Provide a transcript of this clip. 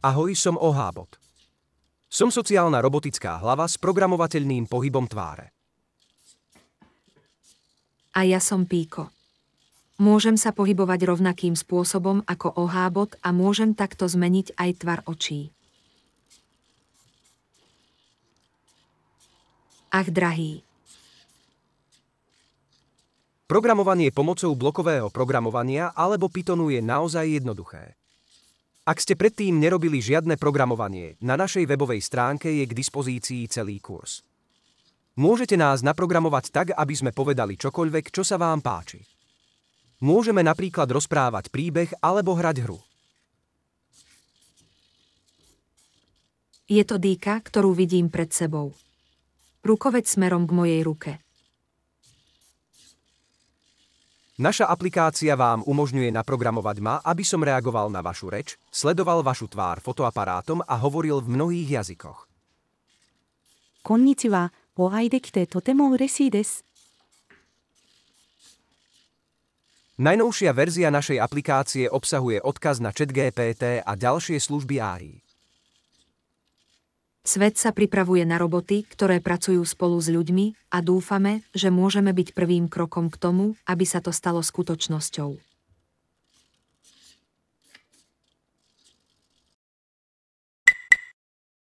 Ahoj, som Ohábot. Som sociálna robotická hlava s programovateľným pohybom tváre. A ja som Píko. Môžem sa pohybovať rovnakým spôsobom ako Ohábot a môžem takto zmeniť aj tvar očí. Ach, drahý. Programovanie pomocou blokového programovania alebo Pythonu je naozaj jednoduché. Ak ste predtým nerobili žiadne programovanie, na našej webovej stránke je k dispozícii celý kurz. Môžete nás naprogramovať tak, aby sme povedali čokoľvek, čo sa vám páči. Môžeme napríklad rozprávať príbeh alebo hrať hru. Je to dýka, ktorú vidím pred sebou. Rukoveď smerom k mojej ruke. Naša aplikácia vám umožňuje naprogramovať ma, aby som reagoval na vašu reč, sledoval vašu tvár fotoaparátom a hovoril v mnohých jazykoch. こんにちは、お会いできてとても嬉しいです。 Najnovšia verzia našej aplikácie obsahuje odkaz na ChatGPT a ďalšie služby AI. Svet sa pripravuje na roboty, ktoré pracujú spolu s ľuďmi a dúfame, že môžeme byť prvým krokom k tomu, aby sa to stalo skutočnosťou.